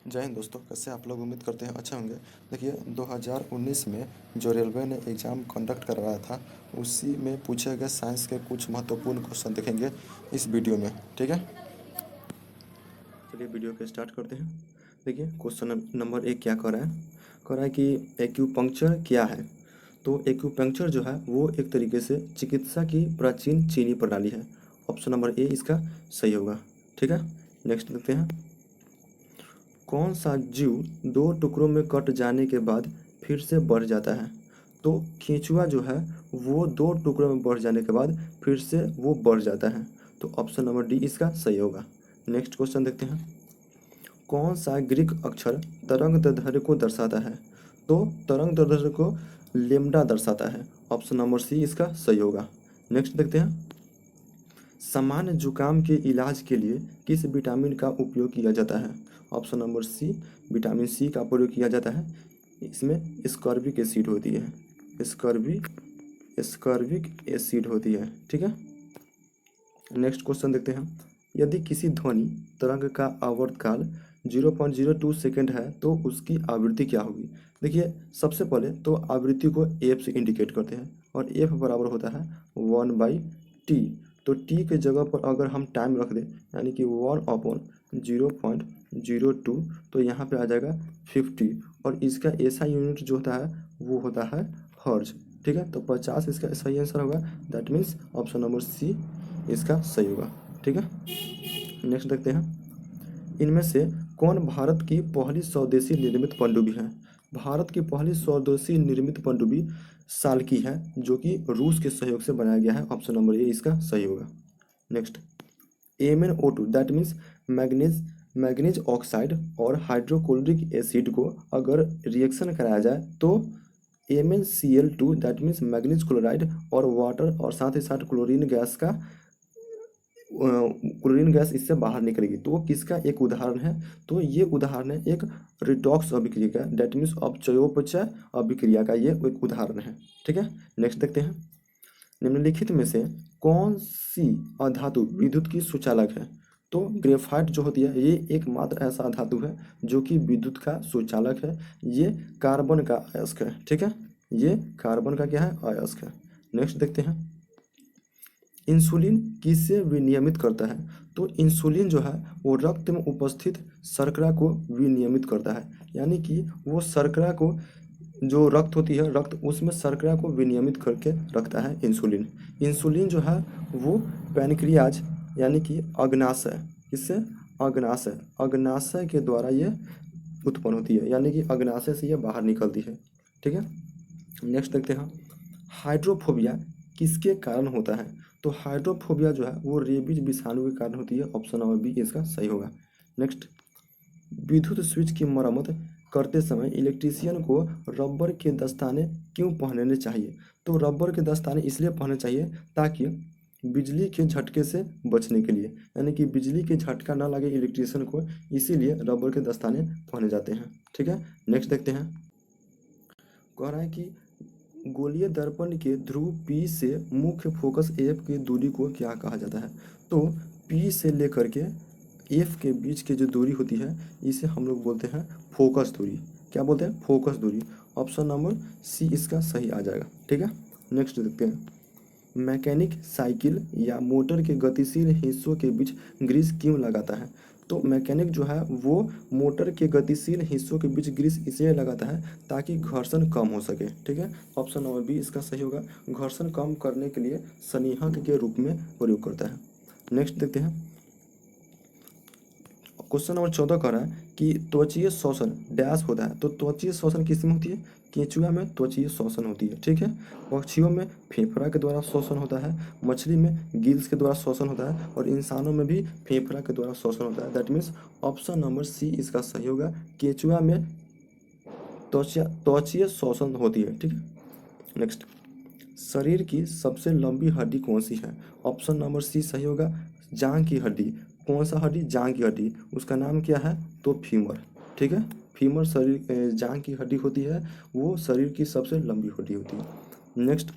जय हिंद दोस्तों, कैसे आप लोग? उम्मीद करते हैं अच्छे होंगे। देखिए, 2019 में जो रेलवे ने एग्ज़ाम कंडक्ट करवाया था, उसी में पूछे गए साइंस के कुछ महत्वपूर्ण क्वेश्चन देखेंगे इस वीडियो में। ठीक है, चलिए वीडियो के स्टार्ट करते हैं। देखिए, क्वेश्चन नंबर 1 क्या कह रहा है कि एक्यूपंक्चर क्या है। तो एक्यूपंक्चर जो है वो एक तरीके से चिकित्सा की प्राचीन चीनी प्रणाली है। ऑप्शन नंबर ए इसका सही होगा। ठीक है, नेक्स्ट देखते हैं। कौन सा जीव दो टुकड़ों में कट जाने के बाद फिर से बढ़ जाता है। तो केंचुआ जो है वो दो टुकड़ों में बढ़ जाने के बाद फिर से वो बढ़ जाता है। तो ऑप्शन नंबर डी इसका सही होगा। नेक्स्ट क्वेश्चन देखते हैं। कौन सा ग्रीक अक्षर तरंग दैर्ध्य को दर्शाता है। तो तरंग दैर्ध्य को लेम्डा दर्शाता है। ऑप्शन नंबर सी इसका सही होगा। नेक्स्ट देखते हैं। सामान्य जुकाम के इलाज के लिए किस विटामिन का उपयोग किया जाता है। Option number C vitamin C का प्रयोग किया जाता है। इसमें स्कॉर्बिक एसिड होती है। स्कॉर्बिक एसिड होती है। ठीक है, नेक्स्ट क्वेश्चन देखते हैं। यदि किसी ध्वनि तरंग का आवर्तकाल 0.02 सेकेंड है तो उसकी आवृत्ति क्या होगी। देखिए, सबसे पहले तो आवृत्ति को एफ से इंडिकेट करते हैं और एफ बराबर होता है 1/t। तो टी के जगह पर अगर हम टाइम रख दें यानी कि 1/0.02, तो यहाँ पे आ जाएगा 50 और इसका ऐसा यूनिट जो होता है वो होता है हर्ज। ठीक है, तो 50 इसका सही आंसर होगा। That means option number C इसका सही होगा। ठीक है, नेक्स्ट देखते हैं। इनमें से कौन भारत की पहली स्वदेशी निर्मित पनडुब्बी है। भारत की पहली स्वदेशी निर्मित पनडुब्बी साल्की है, जो कि रूस के सहयोग से बनाया गया है। ऑप्शन नंबर ए इसका सही होगा। Next, MnO2 that means manganese manganese oxide और हाइड्रोक्लोरिक एसिड को अगर रिएक्शन कराया जाए तो MnCl2 that means manganese chloride और वाटर और साथ ही साथ क्लोरीन गैस इससे बाहर निकलेगी। तो वो किसका एक उदाहरण है। तो ये उदाहरण है एक रिडॉक्स अभिक्रिया का, दैट मीन्स अपचयोपचय अभिक्रिया का ये एक उदाहरण है। ठीक है, नेक्स्ट देखते हैं। निम्नलिखित में से कौन सी अधातु विद्युत की सुचालक है। तो ग्रेफाइट जो होती है ये एकमात्र ऐसा धातु है जो कि विद्युत का सुचालक है। ये कार्बन का अयस्क है। ठीक है, ये कार्बन का क्या है, अयस्क है। नेक्स्ट देखते हैं। इंसुलिन किससे विनियमित करता है। तो इंसुलिन जो है वो रक्त में उपस्थित शर्करा को विनियमित करता है, यानी कि वो शर्करा को, जो रक्त होती है रक्त, उसमें शर्करा को विनियमित करके रखता है इंसुलिन। इंसुलिन जो है वो पैनक्रियाज यानी कि अग्नाशय, इससे अग्नाशय के द्वारा ये उत्पन्न होती है, यानी कि अग्नाशय से ये बाहर निकलती है। ठीक है, नेक्स्ट देखते हैं। हाइड्रोफोबिया किसके कारण होता है। तो हाइड्रोफोबिया जो है वो रेबीज विषाणु के कारण होती है। ऑप्शन नंबर बी इसका सही होगा। नेक्स्ट, विद्युत स्विच की मरम्मत करते समय इलेक्ट्रीशियन को रबर के दस्ताने क्यों पहनने चाहिए। तो रबर के दस्ताने इसलिए पहनने चाहिए ताकि बिजली के झटके से बचने के लिए, यानी कि बिजली के झटका ना लगे इलेक्ट्रीशियन को, इसीलिए रबर के दस्ताने पहने जाते हैं। ठीक है, नेक्स्ट देखते हैं। कह रहा है कि गोलीय दर्पण के ध्रुव P से मुख्य फोकस F की दूरी को क्या कहा जाता है। तो P से लेकर के F के बीच की जो दूरी होती है इसे हम लोग बोलते हैं फोकस दूरी। क्या बोलते हैं, फोकस दूरी। ऑप्शन नंबर सी इसका सही आ जाएगा। ठीक है, नेक्स्ट देखते हैं। मैकेनिक साइकिल या मोटर के गतिशील हिस्सों के बीच ग्रीस क्यों लगाता है। तो मैकेनिक जो है वो मोटर के गतिशील हिस्सों के बीच ग्रीस इसलिए लगाता है ताकि घर्षण कम हो सके। ठीक है, ऑप्शन नंबर बी इसका सही होगा। घर्षण कम करने के लिए सनीहक के रूप में प्रयोग करता है। नेक्स्ट देखते हैं। क्वेश्चन नंबर 14 कह रहा है कि त्वचीय श्वसन डैश होता है। तो त्वचीय श्वसन किस में होती है, केंचुआ में त्वचीय श्वसन होती है। ठीक है, पक्षियों में फेफड़ा के द्वारा श्वसन होता है, मछली में गिल्स के द्वारा श्वसन होता है और इंसानों में भी फेफड़ा के द्वारा श्वसन होता है। That means option number C इसका सही होगा। केंचुआ में त्वचीय श्वसन होती है। ठीक है, नेक्स्ट, शरीर की सबसे लंबी हड्डी कौन सी है। ऑप्शन नंबर सी सही होगा। जांघ की हड्डी। कौन सा हड्डी, जांघ की हड्डी, उसका नाम क्या है, तो फीमर। ठीक है, फीमर शरीर जांघ की हड्डी होती है, वो शरीर की सबसे लंबी हड्डी होती है। नेक्स्ट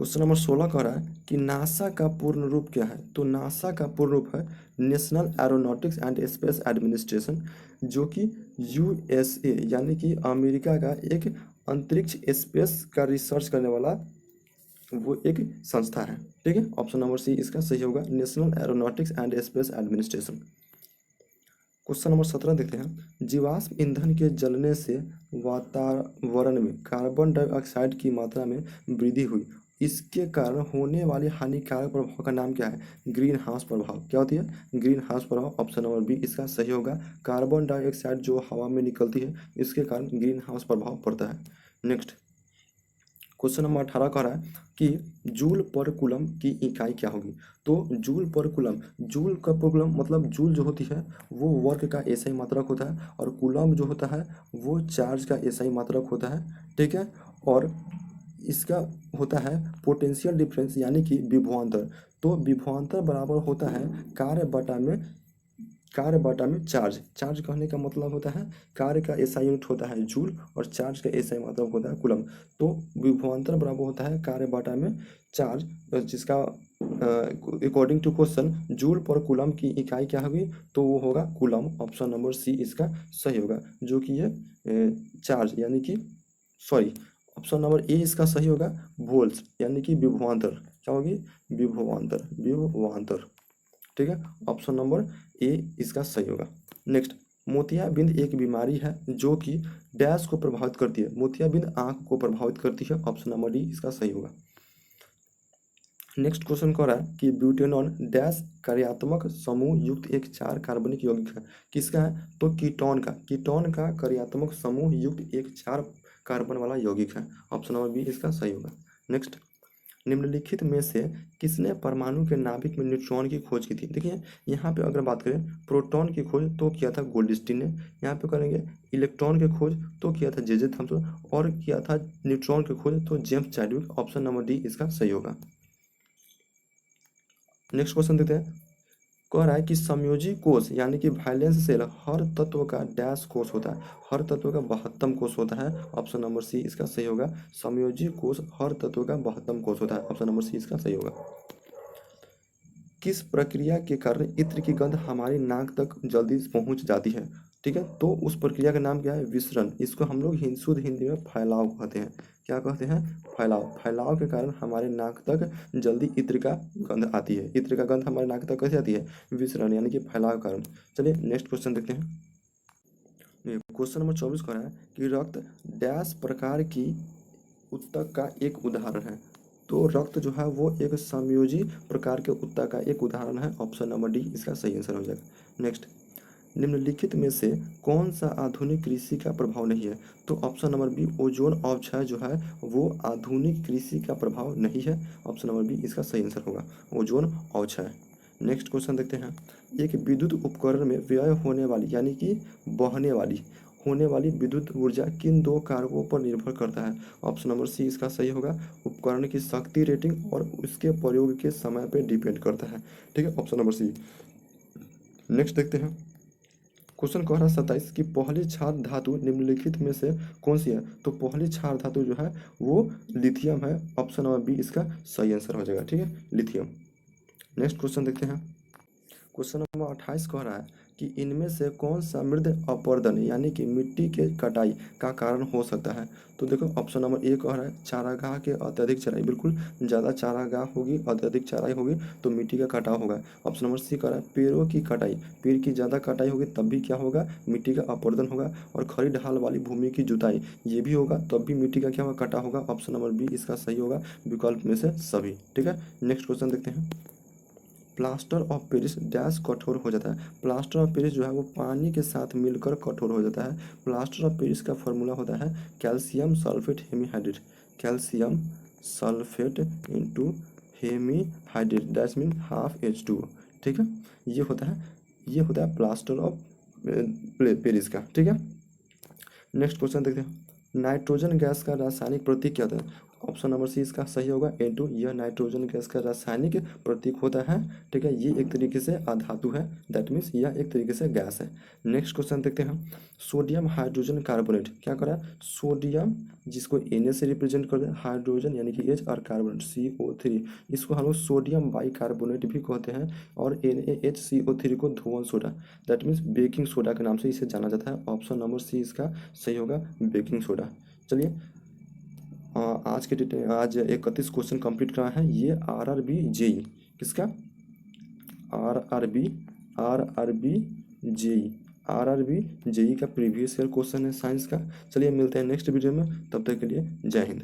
क्वेश्चन नंबर 16 कह रहा है कि नासा का पूर्ण रूप क्या है। तो नासा का पूर्ण रूप है national aeronautics and space administration, जो कि यूएसए यानी कि अमेरिका का एक अंतरिक्ष स्पेस का रिसर्च करने वाला वो एक संस्था है। ठीक है, ऑप्शन नंबर सी इसका सही होगा, national aeronautics and space administration. Question number 17 देखते हैं। जीवाश्म ईंधन के जलने से वातावरण में कार्बन डाइऑक्साइड की मात्रा में वृद्धि हुई, इसके कारण होने वाले हानिकारक प्रभाव का नाम क्या है। ग्रीन हाउस प्रभाव। क्या होती है? ग्रीन हाउस प्रभाव। ऑप्शन नंबर बी इसका सही होगा। कार्बन डाइऑक्साइड जो हवा में निकलती है इसके कारण ग्रीन हाउस प्रभाव पड़ता है। नेक्स्ट क्वेश्चन नंबर 18 कह रहा है कि जूल पर कूलम की इकाई क्या होगी। तो जूल पर कूलम, जूल का पर कूलम मतलब जूल जो होती है वो वर्क का एसआई मात्रक होता है, और कूलम जो होता है वो चार्ज का एसआई मात्रक होता है। ठीक है, और इसका होता है पोटेंशियल डिफरेंस यानी कि विभवांतर। तो विभवांतर बराबर होता है कार्य बटा में चार्ज। चार्ज कहने का मतलब होता है कार्य का एसआई यूनिट होता है जूल और चार्ज का एसआई मतलब होता है कूलम। तो विभवांतर बराबर होता है कार्य बटा में चार्ज, जिसका अकॉर्डिंग टू क्वेश्चन जूल पर कूलम की इकाई क्या होगी, तो वो होगा कूलम। ऑप्शन नंबर सी इसका सही होगा, जो कि ये चार्ज यानी कि सॉरी ऑप्शन नंबर ए इसका सही होगा, वोल्ट्स यानी कि विभवांतर। क्या होगी? विभवांतर, विभवांतर। ठीक है, ऑप्शन नंबर ए इसका सही होगा। नेक्स्ट, मोतियाबिंद एक बीमारी है जो कि डैश को प्रभावित करती है। मोतियाबिंद आंख को प्रभावित करती है। ऑप्शन नंबर डी इसका सही होगा। नेक्स्ट क्वेश्चन कह रहा है कि ब्यूटेनॉन डैश कार्यात्मक समूह युक्त एक 4 कार्बनिक यौगिक है। किसका है? तो कीटोन का कार्यात्मक समूह युक्त एक 4 कार्बन वाला यौगिक है। ऑप्शन नंबर बी इसका सही होगा। नेक्स्ट, निम्नलिखित में से किसने परमाणु के नाभिक में न्यूट्रॉन की खोज की थी। देखिए यहाँ पे अगर बात करें प्रोटॉन की खोज तो किया था गोल्डस्टीन ने। यहाँ पे करेंगे इलेक्ट्रॉन की खोज तो किया था जे थॉमसन, और किया था न्यूट्रॉन की खोज तो James Chadwick. Option number D इसका सही होगा। नेक्स्ट क्वेश्चन देखते हैं। कह रहा है कि संयोजी कोष यानी कि वैलेंस सेल हर तत्व का डैश कोष होता है। हर तत्व का 72 कोष होता है। ऑप्शन नंबर सी इसका सही होगा। संयोजी कोष हर तत्व का 72 कोष होता है। ऑप्शन नंबर सी इसका सही होगा। किस प्रक्रिया के कारण इत्र की गंध हमारी नाक तक जल्दी पहुंच जाती है। ठीक है, तो उस प्रक्रिया का नाम क्या है? विसरण। इसको हम लोग शुद्ध हिंदी में फैलाव कहते हैं। क्या कहते हैं? फैलाव। फैलाव के कारण हमारे नाक तक जल्दी इत्र का गंध आती है। इत्र का गंध हमारे नाक तक कैसे आती है? विसरण यानी कि फैलाव के कारण। चलिए नेक्स्ट क्वेश्चन देखते हैं। क्वेश्चन नंबर 24 कह रहा है कि रक्त डैश प्रकार की ऊतक का एक उदाहरण है। तो रक्त जो है वो एक समयोजी प्रकार के ऊतक का एक उदाहरण है। ऑप्शन नंबर डी इसका सही आंसर हो जाएगा। नेक्स्ट, निम्नलिखित में से कौन सा आधुनिक कृषि का प्रभाव नहीं है। तो ऑप्शन नंबर बी ओजोन अवक्षय जो है वो आधुनिक कृषि का प्रभाव नहीं है। ऑप्शन नंबर बी इसका सही आंसर होगा, ओजोन अवक्षय। नेक्स्ट क्वेश्चन देखते हैं। एक विद्युत उपकरण में व्यय होने वाली यानी कि बहने वाली होने वाली विद्युत ऊर्जा किन 2 कारकों पर निर्भर करता है। ऑप्शन नंबर सी इसका सही होगा, उपकरण की शक्ति रेटिंग और उसके प्रयोग के समय पर डिपेंड करता है। ठीक है, ऑप्शन नंबर सी। नेक्स्ट देखते हैं। क्वेश्चन कह रहा है 27 की पहली क्षार धातु निम्नलिखित में से कौन सी है। तो पहली क्षार धातु जो है वो लिथियम है। ऑप्शन नंबर बी इसका सही आंसर हो जाएगा। ठीक है, लिथियम। नेक्स्ट क्वेश्चन देखते हैं। क्वेश्चन नंबर 28 कह रहा है कि इनमें से कौन सा मृद अपरदन यानी कि मिट्टी के कटाई का कारण हो सकता है। तो देखो ऑप्शन नंबर ए कह रहा है चारागाह के अत्यधिक चराई। बिल्कुल, ज़्यादा चारागाह होगी, अत्यधिक चराई होगी तो मिट्टी का कटाव होगा। ऑप्शन नंबर सी कह रहा है पेड़ों की कटाई। पेड़ की ज़्यादा कटाई होगी तब भी क्या होगा? मिट्टी का अपरदन होगा। और खड़ी ढाल वाली भूमि की जुताई ये भी होगा तब भी मिट्टी का क्या होगा? कटा होगा। ऑप्शन नंबर बी इसका सही होगा, विकल्प में से सभी। ठीक है, नेक्स्ट क्वेश्चन देखते हैं। प्लास्टर ऑफ पेरिस डैश कठोर हो जाता है। प्लास्टर ऑफ पेरिस जो है वो पानी के साथ मिलकर कठोर हो जाता है। प्लास्टर ऑफ पेरिस का फॉर्मूला होता है calcium sulphate hemihydrate. Calcium sulphate into hemihydrate that's mean half H2O। ठीक है, ये होता है प्लास्टर ऑफ पेरिस का। ठीक है, नेक्स्ट क्वेश्चन देखते हैं। नाइट्रोजन गैस का रासायनिक प्रतीक क्या होता है। ऑप्शन नंबर सी इसका सही होगा N2। यह नाइट्रोजन गैस का रासायनिक प्रतीक होता है, ठीक है। ये एक तरीके से अधातु है, दैट मीन्स यह एक तरीके से गैस है। नेक्स्ट क्वेश्चन देखते हैं। सोडियम हाइड्रोजन कार्बोनेट क्या करा, सोडियम जिसको Na से रिप्रेजेंट कर दे, हाइड्रोजन यानी कि H और कार्बोनेट CO3, इसको हम लोग सोडियम बाई कार्बोनेट भी कहते हैं, और NaHCO3 को धोवन soda, that means baking soda के नाम से इसे जाना जाता है। ऑप्शन नंबर सी इसका सही होगा, बेकिंग सोडा। चलिए आज के डेट आज 31 क्वेश्चन कंप्लीट करा है। ये RRB JEE किसका, RRB JEE का प्रीवियस ईयर क्वेश्चन है साइंस का। चलिए मिलते हैं नेक्स्ट वीडियो में, तब तक के लिए जय हिंद।